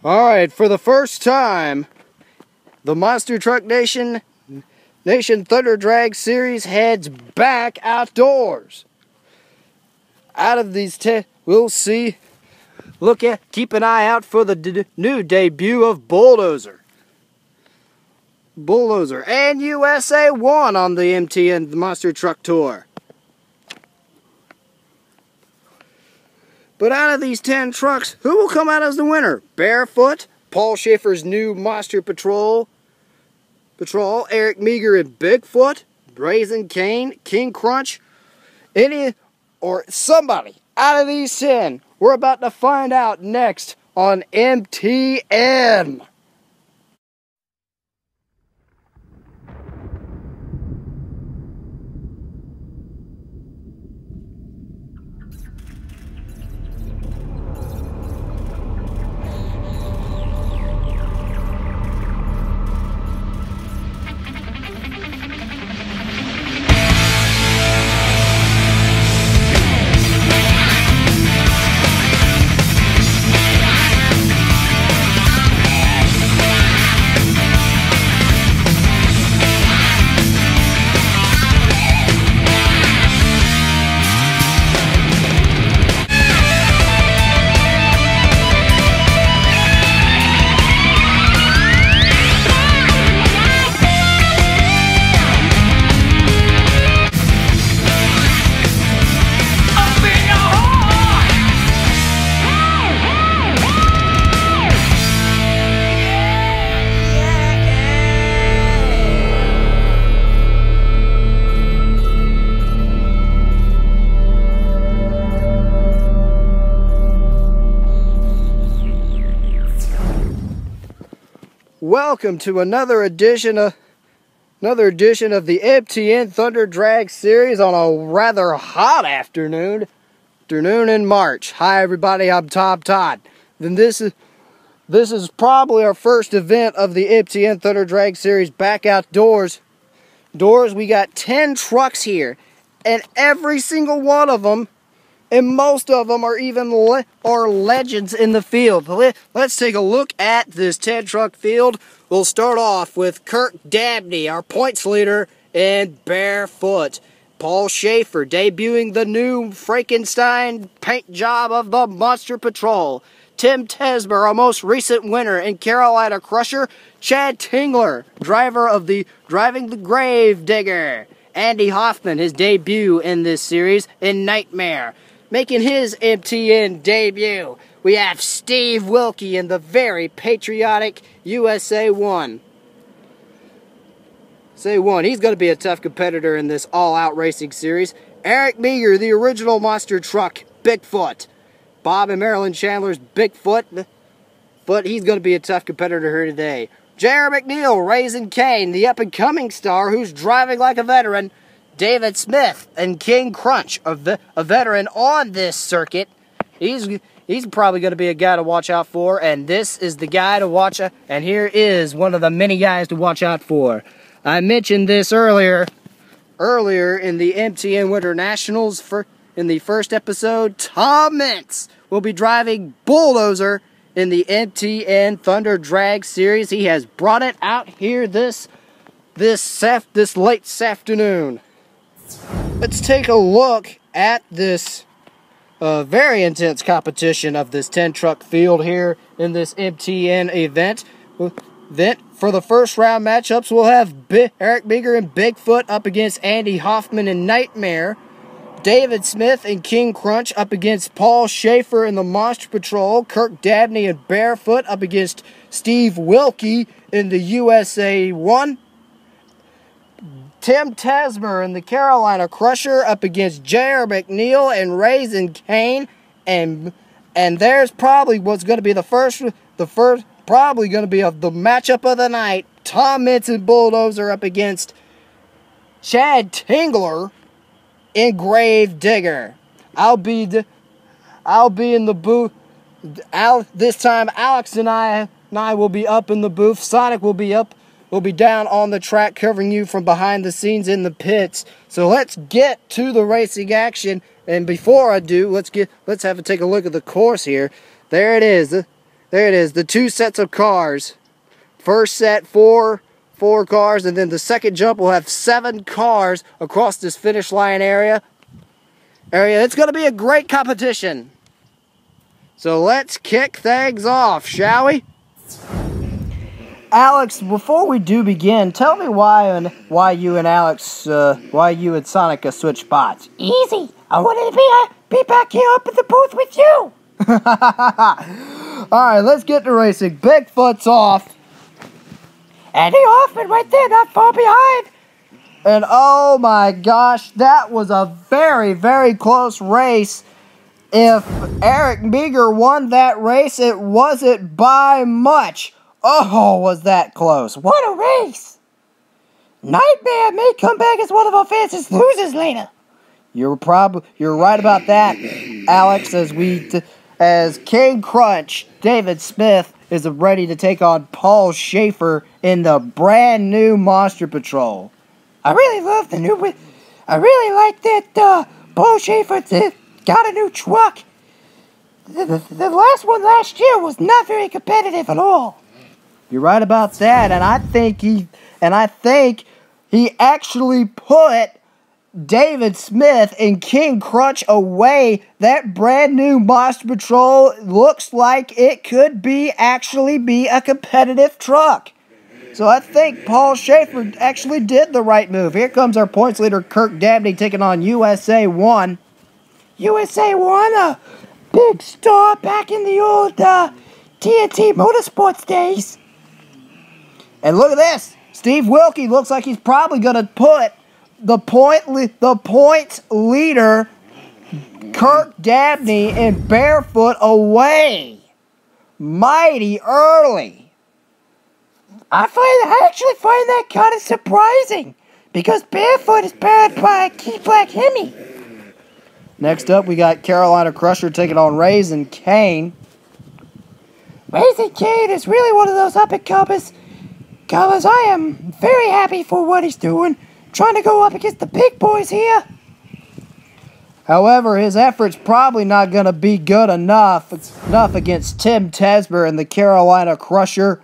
Alright, for the first time, the Monster Truck Nation Thunderdrags Series heads back outdoors. Out of these 10, we'll see. Keep an eye out for the new debut of Bulldozer and USA 1 on the M.T.N. Monster Truck Tour. But out of these 10 trucks, who will come out as the winner? Barefoot, Paul Schaefer's new Monster Patrol, Eric Meager and Bigfoot, Raising Cane, King Crunch, or somebody out of these 10. We're about to find out next on M.T.N. Welcome to another edition of the M.T.N. Thunderdrags Series on a rather hot afternoon in March. Hi everybody, I'm Tom Todd. Then this is probably our first event of the M.T.N. Thunderdrags Series back outdoors. We got 10 trucks here, and every single one of them, and most of them are even legends in the field. Let's take a look at this 10 truck field. We'll start off with Kirk Dabney, our points leader, and Barefoot. Paul Schaefer debuting the new Frankenstein paint job of the Monster Patrol. Tim Tesmer, our most recent winner, and Carolina Crusher. Chad Tingler, driving the Grave Digger. Andy Hoffman, his debut in this series in Nightmare. Making his M.T.N. debut, we have Steve Wilkie in the very patriotic USA 1. He's going to be a tough competitor in this all-out racing series. Eric Meager, the original monster truck, Bigfoot. Bob and Marilyn Chandler's Bigfoot, but he's going to be a tough competitor here today. J.R. McNeil, Raising Cane, the up-and-coming star who's driving like a veteran. David Smith and King Crunch, a veteran on this circuit. He's probably going to be a guy to watch out for, and this is the guy to watch out. And here is one of the many guys to watch out for. I mentioned this earlier in the M.T.N. Winter Nationals in the first episode. Tom Mintz will be driving Bulldozer in the M.T.N. Thunderdrags Series. He has brought it out here this late afternoon. Let's take a look at this very intense competition of this 10 truck field here in this M.T.N. event. For the first round matchups, we'll have Eric Meager and Bigfoot up against Andy Hoffman and Nightmare. David Smith and King Crunch up against Paul Schaefer and the Monster Patrol. Kirk Dabney and Barefoot up against Steve Wilkie in the USA 1. Tim Tesmer and the Carolina Crusher up against J.R. McNeil and Raising Cane, and there's probably what's going to be the matchup of the night. Tom Mintz and Bulldozer up against Chad Tingler and Grave Digger. I'll be in the booth. This time, Alex and I will be up in the booth. Sonic will be down on the track covering you from behind the scenes in the pits. So let's get to the racing action. And before I do, let's take a look at the course here. There it is. There it is, the 2 sets of cars. First set, four cars, and then the second jump will have 7 cars across this finish line area. It's going to be a great competition. So let's kick things off, shall we? Alex, before we do begin, tell me why you and Sonica switched spots. Easy. I wanted to be back here up in the booth with you. Alright, let's get to racing. Bigfoot's off. Andy Hoffman right there, not far behind. And oh my gosh, that was a very, very close race. If Eric Meager won that race, it wasn't by much. Oh, was that close. What a race. Nightmare may come back as one of our fastest losers later. You're right about that, Alex, as King Crunch, David Smith, is ready to take on Paul Schaefer in the brand new Monster Patrol. I really love the new... I really like that Paul Schaefer got a new truck. The last one last year was not very competitive at all. You're right about that, and I think he actually put David Smith and King Crunch away. That brand new Monster Patrol looks like it could actually be a competitive truck. So I think Paul Schaefer actually did the right move. Here comes our points leader, Kirk Dabney, taking on USA 1. USA 1, a big star back in the old TNT Motorsports days. And look at this. Steve Wilkie looks like he's probably going to put the points leader, Kirk Dabney, in Barefoot away. Mighty early. I actually find that kind of surprising, because Barefoot is powered by Key Black Hemi. Next up, we got Carolina Crusher taking on Raising Kane. Raising Kane is really one of those up-and-comers. I am very happy for what he's doing, trying to go up against the big boys here. However, his efforts probably not going to be good enough against Tim Tesmer and the Carolina Crusher.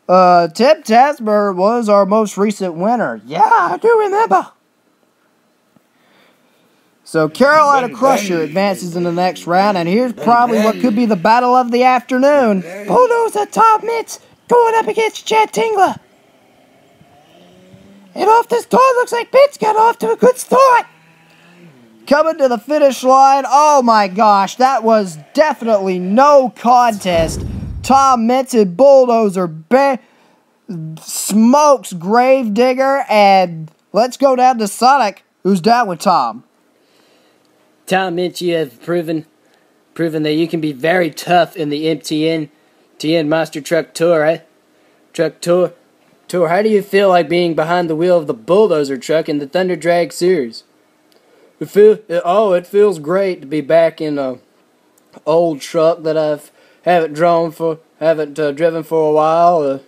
Tim Tesmer was our most recent winner. Yeah, I do remember. So Carolina Crusher advances in the next round, and here's probably what could be the battle of the afternoon. Bulldozer Tom Mitz going up against Chad Tingler. And off the start, looks like Mitz got off to a good start. Coming to the finish line, oh my gosh, that was definitely no contest. Tom Mitz and Bulldozer smokes Gravedigger, and let's go down to Sonic, who's down with Tom. Tom Mitch, you have proven that you can be very tough in the M.T.N. Monster Truck Tour, eh? Truck Tour. How do you feel like being behind the wheel of the Bulldozer truck in the Thunderdrags Series? It feels great to be back in a old truck that I haven't driven for a while.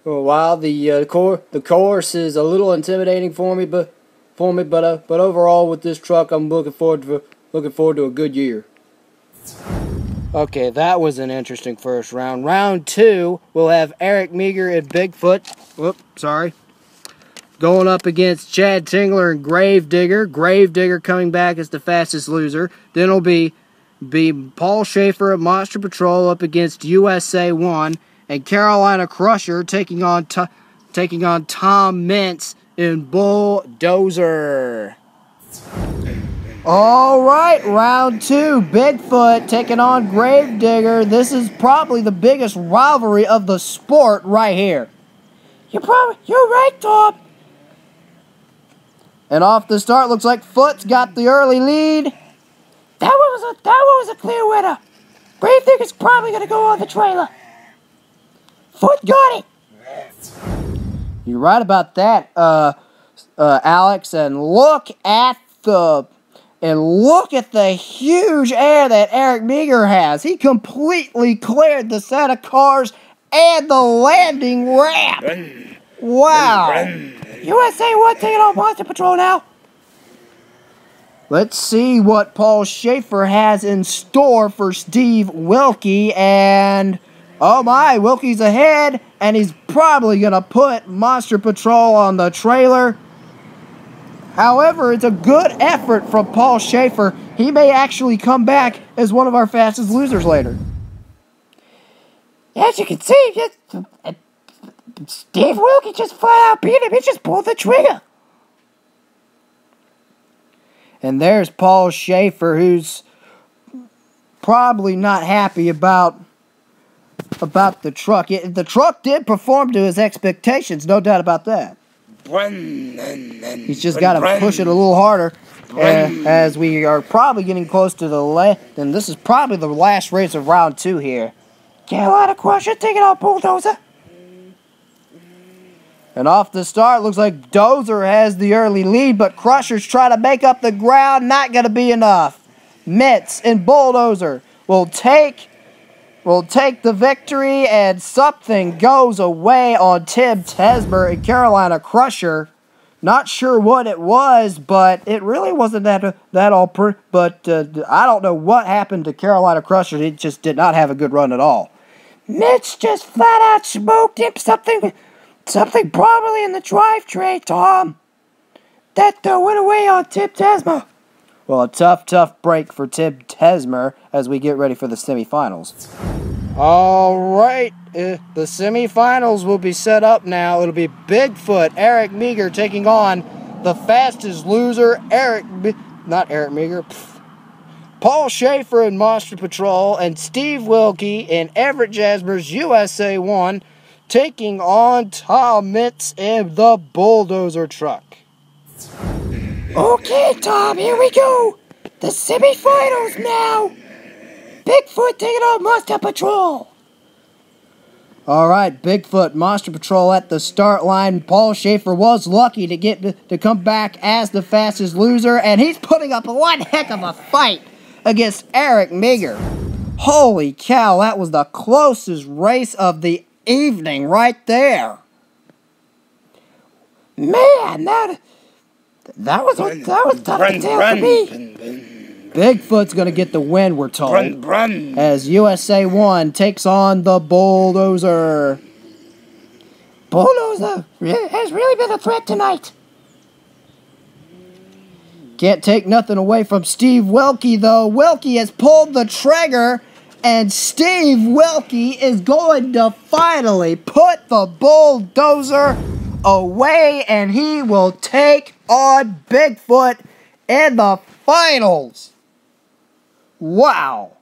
The course is a little intimidating for me, but overall with this truck, I'm looking forward to a good year. Okay, that was an interesting first round. Round 2, we'll have Eric Meager and Bigfoot. Going up against Chad Tingler and Gravedigger. Gravedigger coming back as the fastest loser. Then it'll be Paul Schaefer at Monster Patrol up against USA 1, and Carolina Crusher taking on Tom Mintz in Bulldozer. All right, round 2, Bigfoot taking on Gravedigger. This is probably the biggest rivalry of the sport right here. You're right, Tom. And off the start, looks like Foot's got the early lead. That one was a clear winner. Gravedigger's probably gonna go on the trailer. Foot got it. You're right about that, Alex. And look at the huge air that Eric Meager has. He completely cleared the set of cars and the landing ramp. Wow. USA 1 taking on Monster Patrol now. Let's see what Paul Schaefer has in store for Steve Wilkie. And, oh my, Wilkie's ahead. And he's probably going to put Monster Patrol on the trailer. However, it's a good effort from Paul Schaefer. He may actually come back as one of our fastest losers later. As you can see, Steve Wilkie just flat out beat him. He just pulled the trigger. And there's Paul Schaefer, who's probably not happy about the truck. The truck did perform to his expectations, no doubt about that. He's just got to push it a little harder, as we are probably getting close to the last. And this is probably the last race of round 2 here. Carolina Crusher taking out Bulldozer. And off the start, looks like Dozer has the early lead, but Crusher's trying to make up the ground. Not going to be enough. Mitz and Bulldozer will take the victory, and something goes away on Tim Tesmer and Carolina Crusher. Not sure what it was, but it really wasn't that all. But I don't know what happened to Carolina Crusher. It just did not have a good run at all. Mitch just flat out smoked him. Something probably in the drivetrain, Tom. That went away on Tim Tesmer. Well, a tough break for Tim Tesmer as we get ready for the semifinals. All right, the semifinals will be set up now. It'll be Bigfoot, Eric Meager taking on the fastest loser, Paul Schaefer in Monster Patrol, and Steve Wilkie in Everett Jasmer's USA 1 taking on Tom Mitz in the Bulldozer truck. Okay, Tom, here we go. The semifinals now. Bigfoot taking on Monster Patrol. All right, Bigfoot, Monster Patrol at the start line. Paul Schaefer was lucky to come back as the fastest loser, and he's putting up one heck of a fight against Eric Meager. Holy cow, that was the closest race of the evening right there. Man, that was tough to tell for me. Bigfoot's going to get the win, we're told, as USA 1 takes on the Bulldozer. Bulldozer has really been a threat tonight. Can't take nothing away from Steve Wilkie, though. Wilkie has pulled the trigger, and Steve Wilkie is going to finally put the Bulldozer away, and he will take on Bigfoot in the finals. Wow.